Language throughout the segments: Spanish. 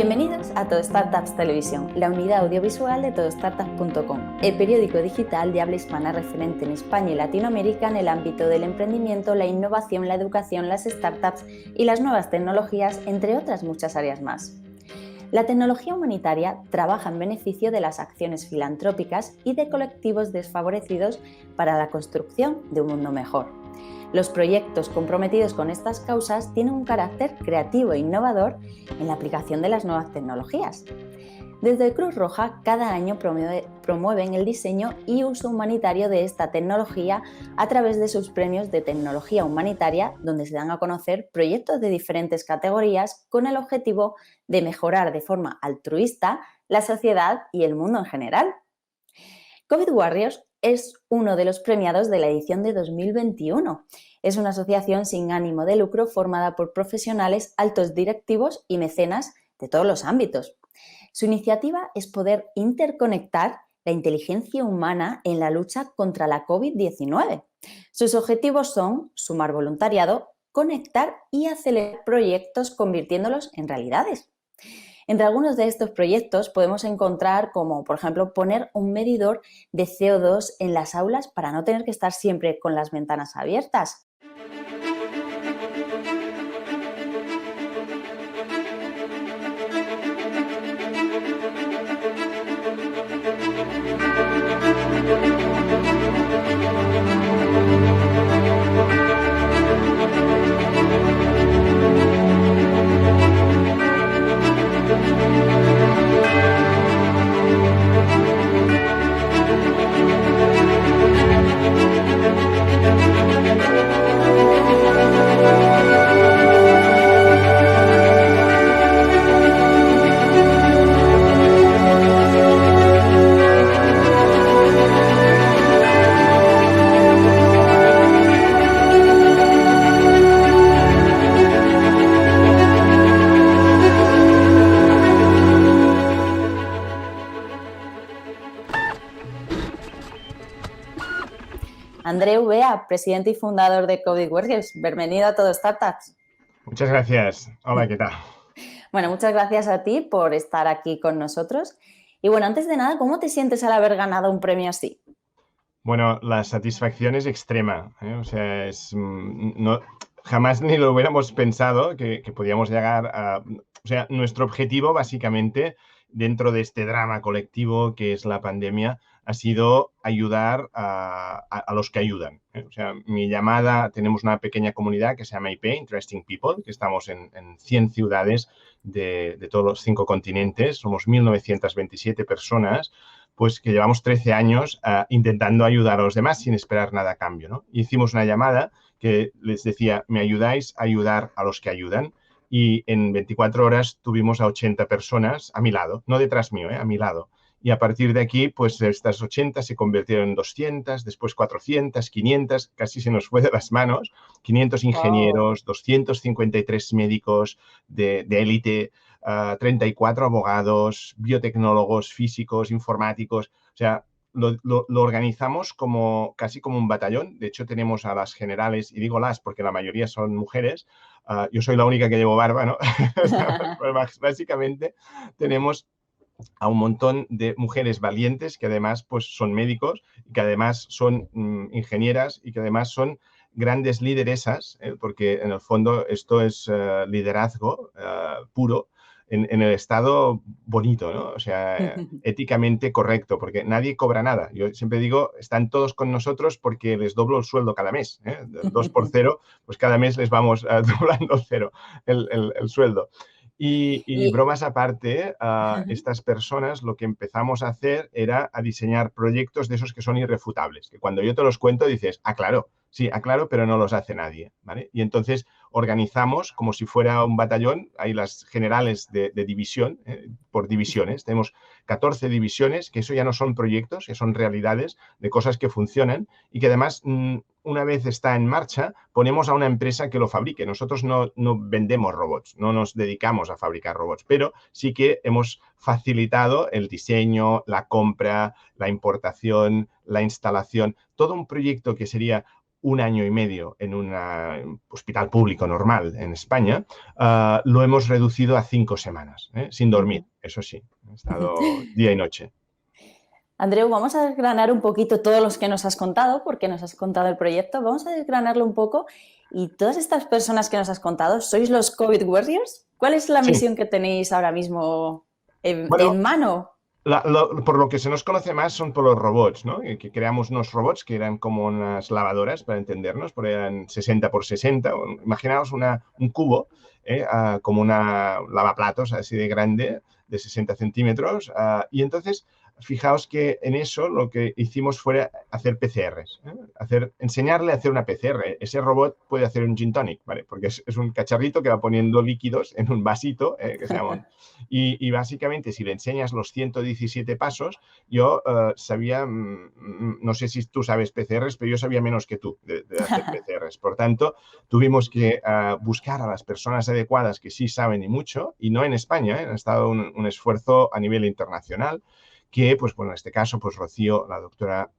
Bienvenidos a Todo Startups Televisión, la unidad audiovisual de todostartups.com, el periódico digital de habla hispana referente en España y Latinoamérica en el ámbito del emprendimiento, la innovación, la educación, las startups y las nuevas tecnologías, entre otras muchas áreas más. La tecnología humanitaria trabaja en beneficio de las acciones filantrópicas y de colectivos desfavorecidos para la construcción de un mundo mejor. Los proyectos comprometidos con estas causas tienen un carácter creativo e innovador en la aplicación de las nuevas tecnologías. Desde Cruz Roja, cada año promueven el diseño y uso humanitario de esta tecnología a través de sus premios de tecnología humanitaria, donde se dan a conocer proyectos de diferentes categorías con el objetivo de mejorar de forma altruista la sociedad y el mundo en general. COVID Warriors es uno de los premiados de la edición de 2021. Es una asociación sin ánimo de lucro formada por profesionales, altos directivos y mecenas de todos los ámbitos. Su iniciativa es poder interconectar la inteligencia humana en la lucha contra la COVID-19. Sus objetivos son sumar voluntariado, conectar y acelerar proyectos convirtiéndolos en realidades. Entre algunos de estos proyectos podemos encontrar como, por ejemplo, poner un medidor de CO2 en las aulas para no tener que estar siempre con las ventanas abiertas. Andreu Bea, presidente y fundador de COVID Warriors. Bienvenido a Todo Startups. Muchas gracias. Hola, ¿qué tal? Bueno, muchas gracias a ti por estar aquí con nosotros. Y bueno, antes de nada, ¿cómo te sientes al haber ganado un premio así? Bueno, la satisfacción es extrema, ¿eh? O sea, jamás ni lo hubiéramos pensado que podíamos llegar a... O sea, nuestro objetivo básicamente dentro de este drama colectivo que es la pandemia ha sido ayudar a los que ayudan, ¿eh? O sea, mi llamada, tenemos una pequeña comunidad que se llama IP, Interesting People, que estamos en 100 ciudades de todos los 5 continentes, somos 1927 personas, pues que llevamos 13 años intentando ayudar a los demás sin esperar nada a cambio, ¿no? Hicimos una llamada que les decía, ¿me ayudáis a ayudar a los que ayudan? Y en 24 horas tuvimos a 80 personas a mi lado, no detrás mío, a mi lado. Y a partir de aquí, pues estas 80 se convirtieron en 200, después 400, 500, casi se nos fue de las manos, 500 ingenieros, 253 médicos de élite, 34 abogados, biotecnólogos, físicos, informáticos. O sea, lo organizamos casi como un batallón. De hecho, tenemos a las generales, y digo las porque la mayoría son mujeres. Yo soy la única que llevo barba, ¿no? Básicamente, tenemos a un montón de mujeres valientes que además pues, son médicos, que además son ingenieras y que además son grandes lideresas, porque en el fondo esto es liderazgo puro en el estado bonito, ¿no? O sea, éticamente correcto, porque nadie cobra nada. Yo siempre digo, están todos con nosotros porque les doblo el sueldo cada mes, ¿eh? 2 por 0, pues cada mes les vamos doblando el sueldo. Y bromas aparte, estas personas lo que empezamos a hacer era a diseñar proyectos de esos que son irrefutables, que cuando yo te los cuento dices, claro, sí, claro, pero no los hace nadie, ¿vale? Y entonces organizamos como si fuera un batallón, hay las generales de división, por divisiones, tenemos 14 divisiones, que eso ya no son proyectos, que son realidades de cosas que funcionan y que además una vez está en marcha, ponemos a una empresa que lo fabrique. Nosotros no vendemos robots, no nos dedicamos a fabricar robots, pero sí que hemos facilitado el diseño, la compra, la importación, la instalación, todo un proyecto que sería un año y medio en un hospital público normal en España, lo hemos reducido a 5 semanas, sin dormir, eso sí, he estado día y noche. Andreu, vamos a desgranar un poquito todos los que nos has contado, porque nos has contado el proyecto, vamos a desgranarlo un poco. Y todas estas personas que nos has contado, ¿sois los COVID Warriors? ¿Cuál es la Sí. misión que tenéis ahora mismo en mano? Por lo que se nos conoce más son por los robots, ¿no? Que creamos unos robots que eran como unas lavadoras, para entendernos, porque eran 60 por 60. Imaginaos un cubo, como una lavaplatos así de grande, de 60 centímetros. Y entonces, fijaos que en eso lo que hicimos fue hacer PCRs, enseñarle a hacer una PCR. Ese robot puede hacer un gin tonic, ¿vale? Porque es un cacharrito que va poniendo líquidos en un vasito, que se llama... Y básicamente, si le enseñas los 117 pasos, yo sabía, no sé si tú sabes PCRs, pero yo sabía menos que tú de hacer PCRs. Por tanto, tuvimos que buscar a las personas adecuadas que sí saben y mucho, y no en España, ha estado un esfuerzo a nivel internacional, que, pues bueno, en este caso, pues la doctora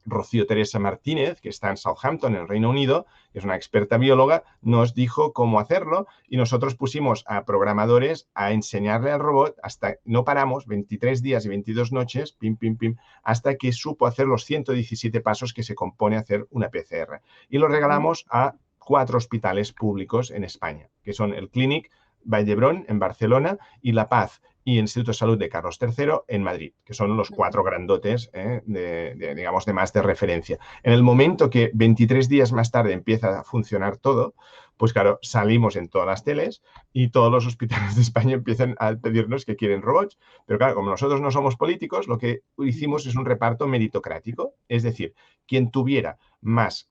Rocío Teresa Martínez, que está en Southampton, en el Reino Unido, que es una experta bióloga, nos dijo cómo hacerlo y nosotros pusimos a programadores a enseñarle al robot no paramos, 23 días y 22 noches, pim, pim, pim, hasta que supo hacer los 117 pasos que se compone hacer una PCR. Y lo regalamos a 4 hospitales públicos en España, que son el Clínic Vall d'Hebron en Barcelona y La Paz y Instituto de Salud de Carlos III en Madrid, que son los 4 grandotes, digamos, de más de referencia. En el momento que 23 días más tarde empieza a funcionar todo, pues claro, salimos en todas las teles y todos los hospitales de España empiezan a pedirnos que quieren robots. Pero claro, como nosotros no somos políticos, lo que hicimos es un reparto meritocrático. Es decir, quien tuviera más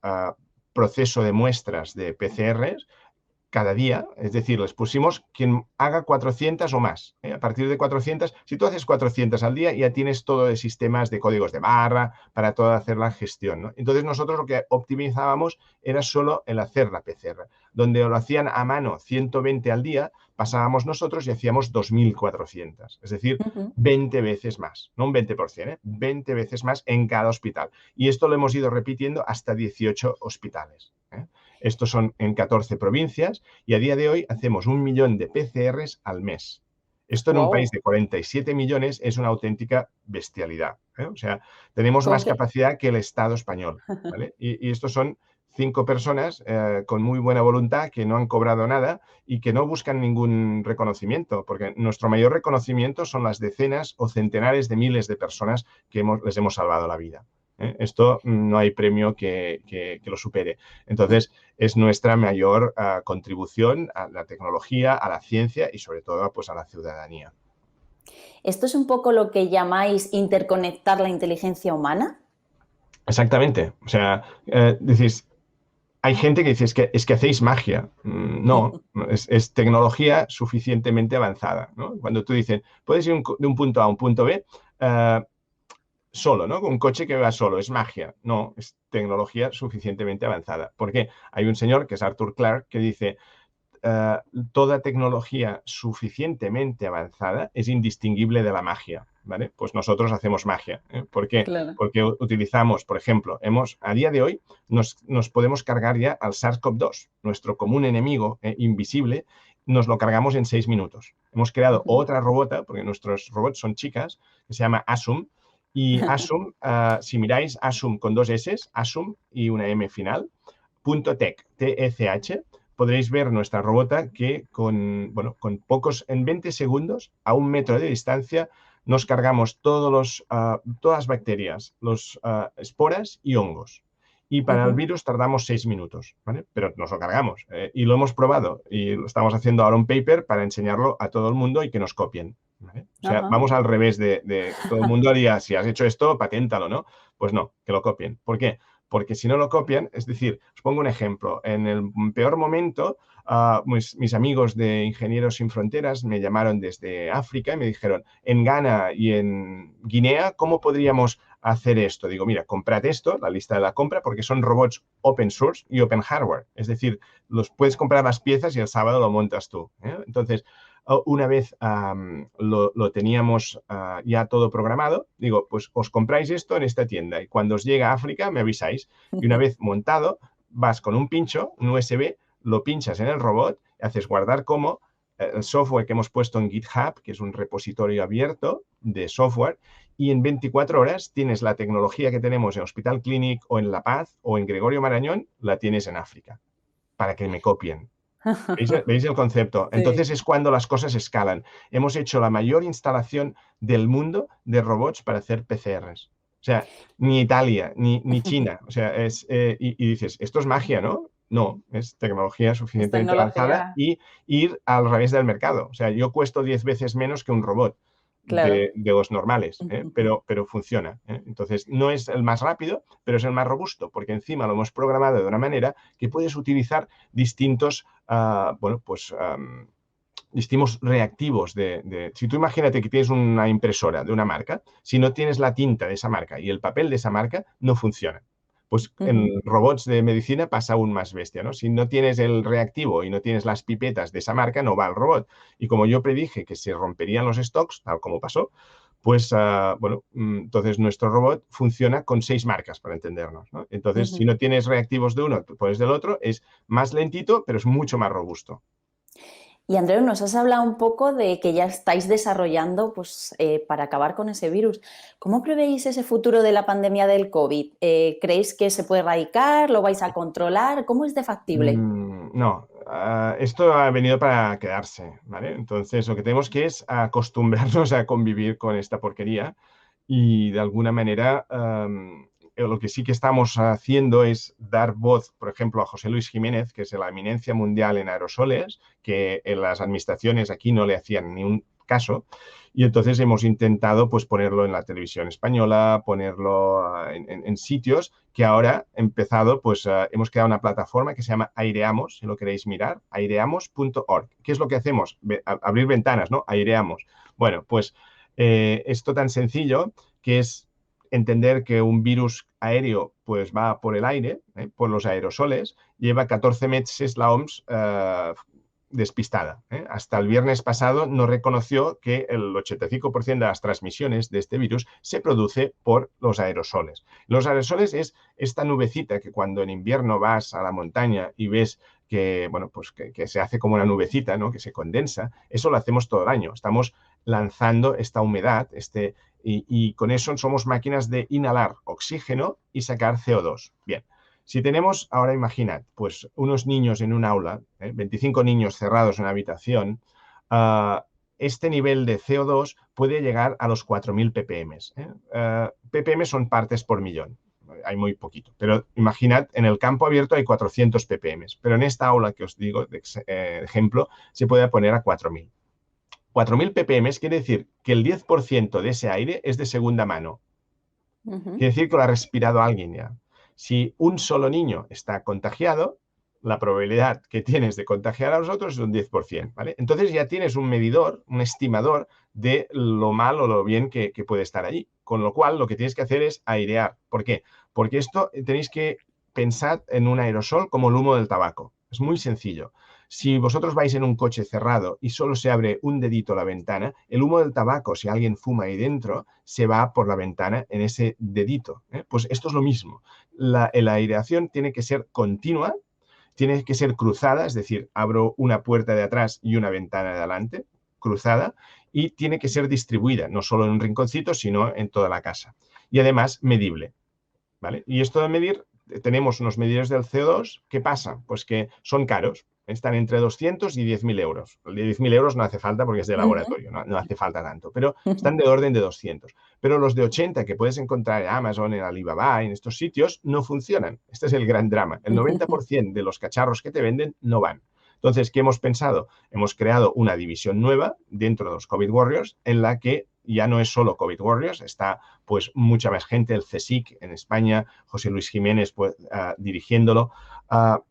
proceso de muestras de PCRs, cada día, es decir, les pusimos quien haga 400 o más. A partir de 400, si tú haces 400 al día, ya tienes todo de sistemas de códigos de barra para toda hacer la gestión, ¿no? Entonces nosotros lo que optimizábamos era solo el hacer la PCR. Donde lo hacían a mano 120 al día, pasábamos nosotros y hacíamos 2.400. Es decir, 20 veces más, no un 20%, 20 veces más en cada hospital. Y esto lo hemos ido repitiendo hasta 18 hospitales. Estos son en 14 provincias y a día de hoy hacemos 1 millón de PCRs al mes. Esto en un país de 47 millones es una auténtica bestialidad. O sea, tenemos más capacidad que el Estado español, ¿vale? Y estos son 5 personas con muy buena voluntad que no han cobrado nada y que no buscan ningún reconocimiento, porque nuestro mayor reconocimiento son las decenas o centenares de miles de personas que les hemos salvado la vida. Esto no hay premio que lo supere. Entonces, es nuestra mayor contribución a la tecnología, a la ciencia y sobre todo pues, a la ciudadanía. ¿Esto es un poco lo que llamáis interconectar la inteligencia humana? Exactamente. O sea, decís, hay gente que dice, es que hacéis magia. No, es tecnología suficientemente avanzada, ¿no? Cuando tú dices, puedes ir de un punto A a un punto B, solo, ¿no? Un coche que va solo, es magia. No, es tecnología suficientemente avanzada. ¿Por qué? Hay un señor que es Arthur Clarke que dice, toda tecnología suficientemente avanzada es indistinguible de la magia, ¿vale? Pues nosotros hacemos magia. ¿Por qué? Claro. Porque utilizamos, por ejemplo, a día de hoy nos podemos cargar ya al SARS-CoV-2, nuestro común enemigo invisible, nos lo cargamos en 6 minutos. Hemos creado otra robota, porque nuestros robots son chicas, que se llama Asum, y Asum, si miráis Asum con 2 S, Asum y una M final, .tech, T-E-C-H, podréis ver nuestra robota que con pocos, en 20 segundos, a 1 metro de distancia, nos cargamos todas las bacterias, los esporas y hongos. Y para el virus tardamos 6 minutos, ¿vale? Pero nos lo cargamos y lo hemos probado y lo estamos haciendo ahora un paper para enseñarlo a todo el mundo y que nos copien, ¿vale? O sea, vamos al revés de todo el mundo haría, si has hecho esto, paténtalo, ¿no? Pues no, que lo copien. ¿Por qué? Porque si no lo copian, es decir, os pongo un ejemplo, en el peor momento, mis amigos de Ingenieros Sin Fronteras me llamaron desde África y me dijeron, en Ghana y en Guinea, ¿cómo podríamos hacer esto? Digo, mira, comprad esto, la lista de la compra, porque son robots open source y open hardware. Es decir, los puedes comprar las piezas y el sábado lo montas tú. Entonces, una vez lo teníamos ya todo programado, digo, pues os compráis esto en esta tienda y cuando os llega a África me avisáis. Y una vez montado, vas con un pincho, un USB, lo pinchas en el robot, haces guardar como el software que hemos puesto en GitHub, que es un repositorio abierto de software, y en 24 horas tienes la tecnología que tenemos en Hospital Clínic o en La Paz o en Gregorio Marañón, la tienes en África, para que me copien. ¿Veis el concepto? Sí. Entonces es cuando las cosas escalan. Hemos hecho la mayor instalación del mundo de robots para hacer PCRs. O sea, ni Italia, ni China. O sea, y dices, esto es magia, ¿no? No, es tecnología Es suficientemente avanzada tecnología, y ir al revés del mercado. O sea, yo cuesto 10 veces menos que un robot claro. de los normales, pero funciona. Entonces, no es el más rápido, pero es el más robusto, porque encima lo hemos programado de una manera que puedes utilizar distintos, distintos reactivos si tú imagínate que tienes una impresora de una marca, si no tienes la tinta de esa marca y el papel de esa marca, no funciona. Pues en robots de medicina pasa aún más bestia, ¿no? Si no tienes el reactivo y no tienes las pipetas de esa marca, no va al robot. Y como yo predije que se romperían los stocks, tal como pasó, pues, entonces nuestro robot funciona con 6 marcas, para entendernos, ¿no? Entonces, si no tienes reactivos de uno, pones del otro, es más lentito, pero es mucho más robusto. Y Andreu, nos has hablado un poco de que ya estáis desarrollando pues, para acabar con ese virus. ¿Cómo prevéis ese futuro de la pandemia del COVID? ¿Creéis que se puede erradicar? ¿Lo vais a controlar? ¿Cómo es de factible? No, esto ha venido para quedarse, ¿vale? Entonces, lo que tenemos que es acostumbrarnos a convivir con esta porquería y de alguna manera lo que sí que estamos haciendo es dar voz, por ejemplo, a José Luis Jiménez, que es la eminencia mundial en aerosoles, que en las administraciones aquí no le hacían ni un caso. Y entonces hemos intentado pues, ponerlo en la televisión española, ponerlo en sitios que ahora empezado, pues hemos creado una plataforma que se llama Aireamos, si lo queréis mirar, aireamos.org. ¿Qué es lo que hacemos? Abrir ventanas, ¿no? Aireamos. Bueno, pues esto tan sencillo que es entender que un virus aéreo pues va por el aire, por los aerosoles, lleva 14 meses la OMS despistada. Hasta el viernes pasado no reconoció que el 85% de las transmisiones de este virus se produce por los aerosoles. Los aerosoles es esta nubecita que cuando en invierno vas a la montaña y ves que, bueno, pues que se hace como una nubecita, ¿no? Que se condensa, eso lo hacemos todo el año. Estamos lanzando esta humedad, y con eso somos máquinas de inhalar oxígeno y sacar CO2. Bien. Si tenemos, ahora imaginad, pues unos niños en un aula, 25 niños cerrados en una habitación, este nivel de CO2 puede llegar a los 4.000 ppm. ppm son partes por millón, hay muy poquito, pero imaginad, en el campo abierto hay 400 ppm, pero en esta aula que os digo, de ejemplo, se puede poner a 4.000. 4.000 ppm quiere decir que el 10% de ese aire es de segunda mano. Quiere decir que lo ha respirado alguien ya. Si un solo niño está contagiado, la probabilidad que tienes de contagiar a los otros es un 10%, ¿vale? Entonces ya tienes un medidor, un estimador de lo mal o lo bien que puede estar allí. Con lo cual, lo que tienes que hacer es airear. ¿Por qué? Porque esto tenéis que pensar en un aerosol como el humo del tabaco. Es muy sencillo. Si vosotros vais en un coche cerrado y solo se abre un dedito la ventana, el humo del tabaco, si alguien fuma ahí dentro, se va por la ventana en ese dedito. Pues esto es lo mismo. La aireación tiene que ser continua, tiene que ser cruzada, es decir, abro una puerta de atrás y una ventana de adelante, cruzada, y tiene que ser distribuida, no solo en un rinconcito, sino en toda la casa. Y además medible, ¿vale? Y esto de medir, tenemos unos medidores del CO2, ¿qué pasa? Pues que son caros, están entre 200 y 10.000 euros. El de 10.000 euros no hace falta porque es de laboratorio, no hace falta tanto, pero están de orden de 200. Pero los de 80 que puedes encontrar en Amazon, en Alibaba, en estos sitios, no funcionan. Este es el gran drama. El 90% de los cacharros que te venden no van. Entonces, ¿qué hemos pensado? Hemos creado una división nueva dentro de los COVID Warriors en la que ya no es solo COVID Warriors, está pues mucha más gente, el CSIC en España, José Luis Jiménez pues, dirigiéndolo,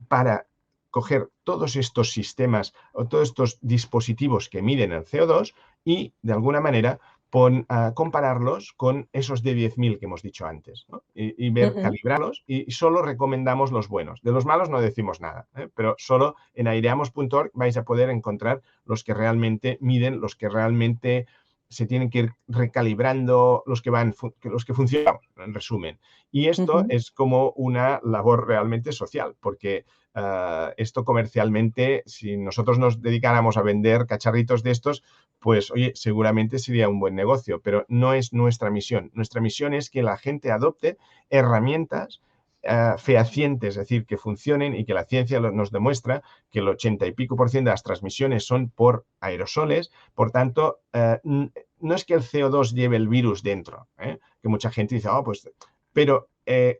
para coger todos estos sistemas o todos estos dispositivos que miden el CO2 y, de alguna manera, compararlos con esos de 10.000 que hemos dicho antes, ¿no? Y ver, calibrarlos y solo recomendamos los buenos. De los malos no decimos nada, pero solo en aireamos.org vais a poder encontrar los que realmente miden, los que realmente se tienen que ir recalibrando, los que funcionan, en resumen. Y esto es como una labor realmente social, porque esto comercialmente, si nosotros nos dedicáramos a vender cacharritos de estos, pues oye, seguramente sería un buen negocio, pero no es nuestra misión. Nuestra misión es que la gente adopte herramientas fehacientes, es decir, que funcionen y que la ciencia nos demuestra que el 80 y pico % de las transmisiones son por aerosoles. Por tanto, no es que el CO2 lleve el virus dentro, que mucha gente dice, pues, pero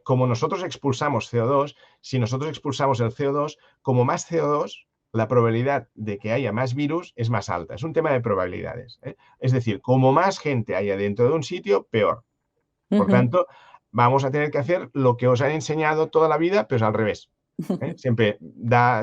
como nosotros expulsamos CO2, si nosotros expulsamos el CO2, como más CO2, la probabilidad de que haya más virus es más alta. Es un tema de probabilidades. Es decir, como más gente haya dentro de un sitio, peor. Por tanto, vamos a tener que hacer lo que os han enseñado toda la vida, pero es al revés. Siempre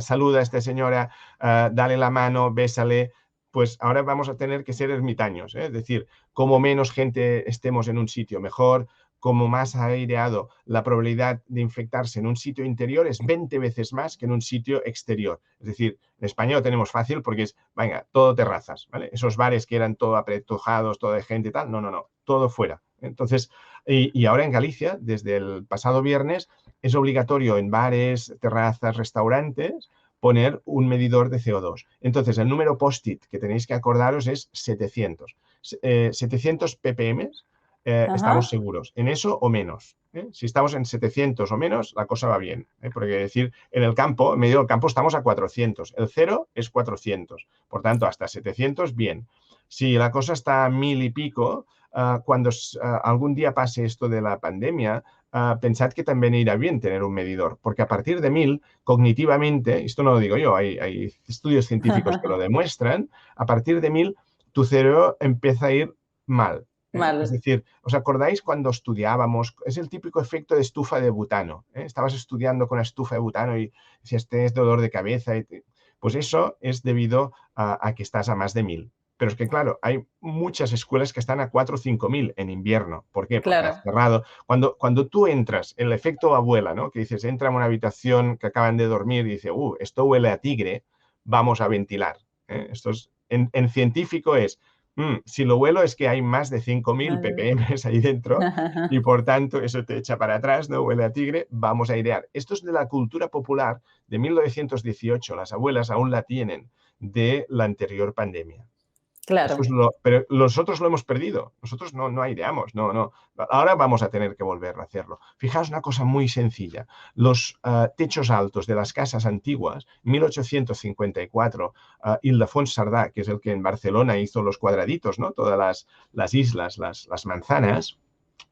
saluda a esta señora, dale la mano, bésale. Pues ahora vamos a tener que ser ermitaños. Es decir, como menos gente estemos en un sitio, mejor. Como más aireado, la probabilidad de infectarse en un sitio interior es 20 veces más que en un sitio exterior. Es decir, en España lo tenemos fácil porque es, venga, todo terrazas, ¿vale? Esos bares que eran todo apretujados, todo de gente y tal, no, todo fuera. Entonces, y ahora en Galicia, desde el pasado viernes, es obligatorio en bares, terrazas, restaurantes, poner un medidor de CO2. Entonces, el número post-it que tenéis que acordaros es 700. 700 ppm. Estamos seguros, en eso o menos. Si estamos en 700 o menos, la cosa va bien. Porque decir, en el campo, en medio del campo, estamos a 400. El cero es 400. Por tanto, hasta 700, bien. Si la cosa está a 1.000 y pico, cuando algún día pase esto de la pandemia, pensad que también irá bien tener un medidor. Porque a partir de 1.000, cognitivamente, esto no lo digo yo, hay estudios científicos que lo demuestran, a partir de 1.000, tu cerebro empieza a ir mal. Es decir, ¿os acordáis cuando estudiábamos? Es el típico efecto de estufa de butano. Estabas estudiando con la estufa de butano y decías, tienes dolor de cabeza. Pues eso es debido a que estás a más de 1.000. Pero es que, claro, hay muchas escuelas que están a 4 o 5.000 en invierno. ¿Por qué? Porque has cerrado. Cuando tú entras, el efecto abuela, ¿no? Que dices, entra en una habitación que acaban de dormir y dice, esto huele a tigre, vamos a ventilar. Esto es, en científico es, si lo huelo es que hay más de 5.000 ppm ahí dentro y por tanto eso te echa para atrás, no huele a tigre, vamos a airear. Esto es de la cultura popular de 1918, las abuelas aún la tienen de la anterior pandemia. Claro. Pero nosotros lo hemos perdido, nosotros no aireamos, no. Ahora vamos a tener que volver a hacerlo. Fijaos una cosa muy sencilla, los techos altos de las casas antiguas, 1854, Ildefons Cerdà, que es el que en Barcelona hizo los cuadraditos, ¿no? Todas las islas, las manzanas,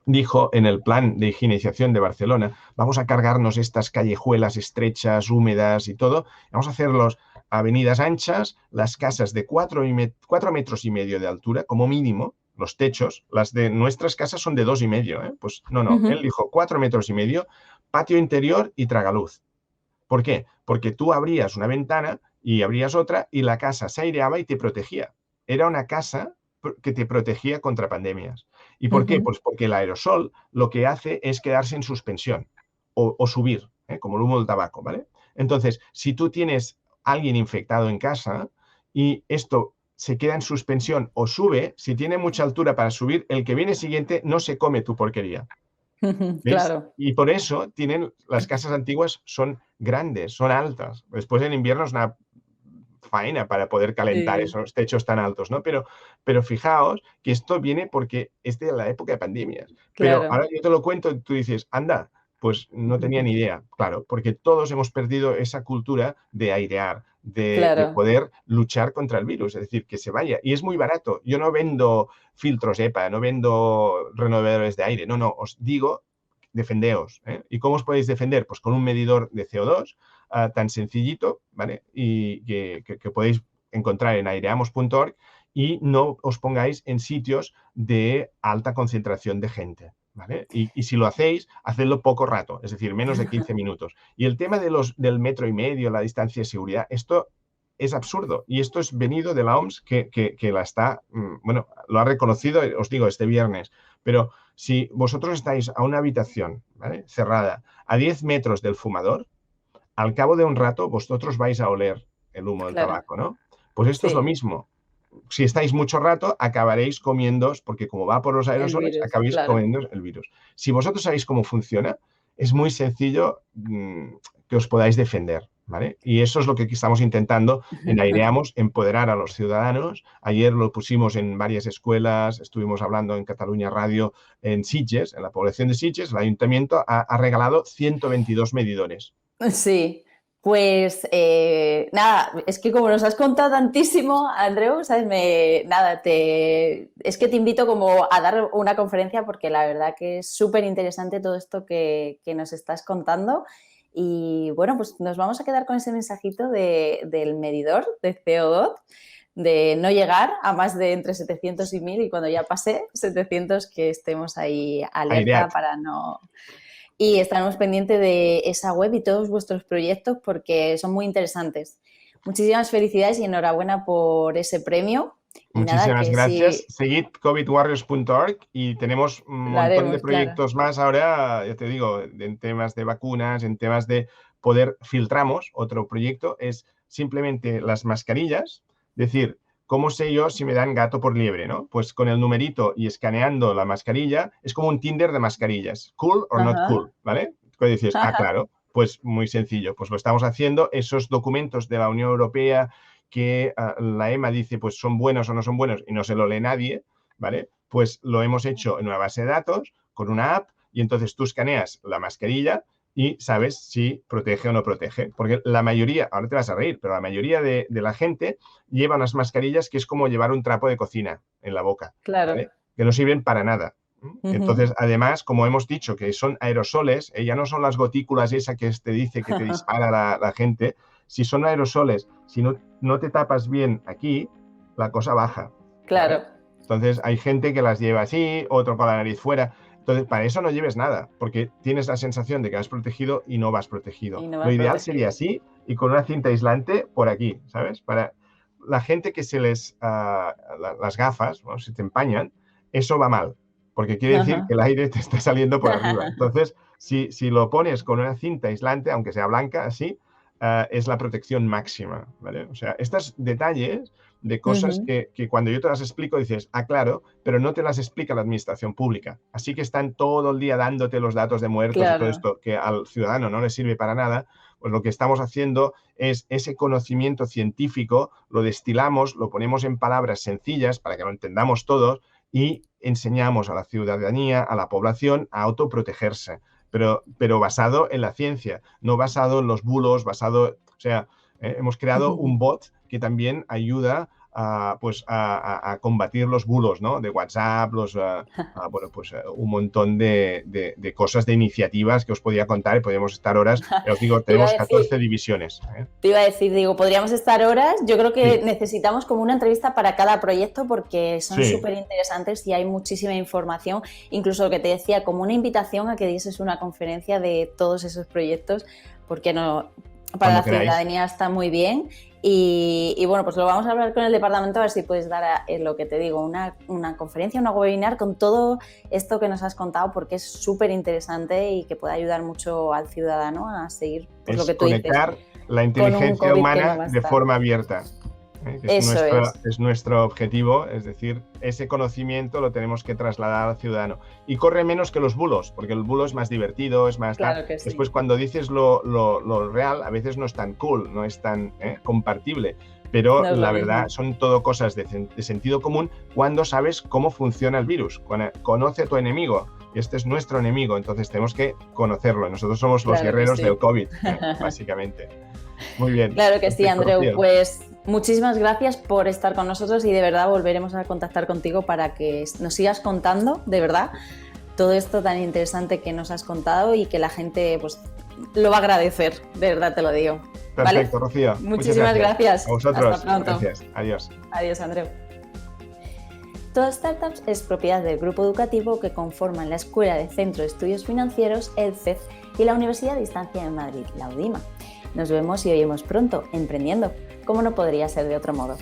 dijo en el plan de higienización de Barcelona, vamos a cargarnos estas callejuelas estrechas, húmedas y todo, vamos a hacerlos avenidas anchas, las casas de 4 metros y medio de altura, como mínimo, los techos, las de nuestras casas son de 2,5, pues no, él dijo 4 metros y medio, patio interior y tragaluz. ¿Por qué? Porque tú abrías una ventana y abrías otra y la casa se aireaba y te protegía. Era una casa que te protegía contra pandemias. ¿Y por qué? Pues porque el aerosol lo que hace es quedarse en suspensión o subir, como el humo del tabaco, ¿vale? Entonces, si tú tienes alguien infectado en casa y esto se queda en suspensión o sube, si tiene mucha altura para subir, el que viene siguiente no se come tu porquería. Claro. Y por eso las casas antiguas son grandes, son altas. Después en invierno es una faena para poder calentar esos techos tan altos, ¿no? Pero fijaos que esto viene porque es de la época de pandemias. Pero ahora yo te lo cuento y tú dices, anda, pues no tenía ni idea. Claro, porque todos hemos perdido esa cultura de airear, de poder luchar contra el virus, es decir, que se vaya. Y es muy barato. Yo no vendo filtros EPA, no vendo renovadores de aire, no, os digo, defendeos. ¿Y cómo os podéis defender? Pues con un medidor de CO2 tan sencillito, ¿vale? Y que podéis encontrar en aireamos.org y no os pongáis en sitios de alta concentración de gente, ¿vale? Y si lo hacéis, hacedlo poco rato, es decir, menos de 15 minutos. Y el tema del 1,5 metros, la distancia de seguridad, esto es absurdo. Y esto es venido de la OMS que la está, bueno, lo ha reconocido, os digo, este viernes. Pero si vosotros estáis a una habitación, ¿vale?, cerrada, a 10 metros del fumador, al cabo de un rato vosotros vais a oler el humo del Claro, tabaco, ¿no? Pues esto es lo sí, mismo. Si estáis mucho rato, acabaréis comiendo, porque como va por los el aerosoles, virus, acabáis claro. comiendo el virus. Si vosotros sabéis cómo funciona, es muy sencillo que os podáis defender, ¿vale? Y eso es lo que estamos intentando en Aireamos, empoderar a los ciudadanos. Ayer lo pusimos en varias escuelas, estuvimos hablando en Cataluña Radio, en Sitges, en la población de Sitges, el ayuntamiento ha regalado 122 medidores. Sí, pues nada, es que como nos has contado tantísimo, Andreu, ¿sabes? Es que te invito como a dar una conferencia porque la verdad que es súper interesante todo esto que nos estás contando. Y bueno, pues nos vamos a quedar con ese mensajito del medidor de CO2, de no llegar a más de entre 700 y 1000 y cuando ya pase 700 que estemos ahí alerta Aireat. para no... Y estaremos pendientes de esa web y todos vuestros proyectos porque son muy interesantes. Muchísimas felicidades y enhorabuena por ese premio. Y nada, Muchísimas que gracias. sí, Seguid covidwarriors.org y tenemos un lo montón de haremos, claro. proyectos más ahora, ya te digo, en temas de vacunas, en temas de poder filtramos. Otro proyecto es simplemente las mascarillas, es decir, ¿cómo sé yo si me dan gato por liebre, ¿no? Pues con el numerito y escaneando la mascarilla, es como un Tinder de mascarillas. Cool or not Ajá. cool, ¿vale? Pues dices, claro, pues muy sencillo. Pues lo estamos haciendo. Esos documentos de la Unión Europea que la EMA dice pues son buenos o no son buenos y no se lo lee nadie, ¿vale? Pues lo hemos hecho en una base de datos con una app y entonces tú escaneas la mascarilla y sabes si protege o no protege. Porque la mayoría, ahora te vas a reír, pero la mayoría de la gente lleva unas mascarillas que es como llevar un trapo de cocina en la boca, Claro. ¿vale? Que no sirven para nada. Ujú. Entonces, además, como hemos dicho, que son aerosoles, ya no son las gotículas esa que te dice que te dispara la gente. Si son aerosoles, si no te tapas bien aquí, la cosa baja, ¿vale? Claro. Entonces, hay gente que las lleva así, otro con la nariz fuera. Entonces, para eso no lleves nada, porque tienes la sensación de que vas protegido y no vas protegido. Y no Lo vas ideal sería protegido. así y con una cinta aislante por aquí, ¿sabes? Para la gente que se les las gafas, ¿no?, se te empañan, eso va mal, porque quiere decir que Ajá. el aire te está saliendo por arriba. Entonces, si lo pones con una cinta aislante, aunque sea blanca, así, es la protección máxima, ¿vale? O sea, estos detalles de cosas Ujú. que cuando yo te las explico dices, claro, pero no te las explica la administración pública. Así que están todo el día dándote los datos de muertos y todo Claro. esto que al ciudadano no le sirve para nada. Pues lo que estamos haciendo es ese conocimiento científico, lo destilamos, lo ponemos en palabras sencillas para que lo entendamos todos y enseñamos a la ciudadanía, a la población, a autoprotegerse, pero basado en la ciencia, no basado en los bulos, basado, o sea, hemos creado un bot que también ayuda pues a combatir los bulos, ¿no?, de WhatsApp, bueno, pues un montón de cosas, de iniciativas que os podía contar y podríamos estar horas. Ya os digo, Te iba tenemos a decir, 14 divisiones, ¿eh? Te iba a decir, digo, podríamos estar horas. Yo creo que Sí, necesitamos como una entrevista para cada proyecto porque son sí, súper interesantes y hay muchísima información. Incluso lo que te decía, como una invitación a que dieses una conferencia de todos esos proyectos, porque no, para cuando la queráis. ciudadanía está muy bien. Y bueno, pues lo vamos a hablar con el departamento a ver si puedes dar lo que te digo, una conferencia, una webinar con todo esto que nos has contado porque es súper interesante y que puede ayudar mucho al ciudadano a seguir, pues lo Es que tú dices, conectar la con un inteligencia COVID que no humana va a de estar. forma abierta, que Eso es, es nuestro objetivo, es decir, ese conocimiento lo tenemos que trasladar al ciudadano. Y corre menos que los bulos, porque el bulo es más divertido, es más tal. claro que sí. Después, cuando dices lo real, a veces no es tan cool, no es tan compartible. Pero No es lo la verdad mismo. son todo cosas de sentido común cuando sabes cómo funciona el virus. Conoce a tu enemigo. Y este es nuestro enemigo, entonces tenemos que conocerlo. Nosotros somos los Claro que guerreros del sí. COVID, básicamente. Muy bien, Claro que sí, perfecto, Andreu. Rocío. Pues muchísimas gracias por estar con nosotros y de verdad volveremos a contactar contigo para que nos sigas contando, de verdad, todo esto tan interesante que nos has contado y que la gente pues lo va a agradecer, de verdad te lo digo. ¿Vale? Perfecto, Rocío. Muchas Muchísimas gracias. gracias. A Hasta vosotros. pronto. Gracias. Adiós. Adiós, Andreu. Todo Startups es propiedad del grupo educativo que conforman la Escuela de Centro de Estudios Financieros, el CEF, y la Universidad de Distancia de Madrid, la UDIMA. Nos vemos y oímos pronto, emprendiendo, como no podría ser de otro modo.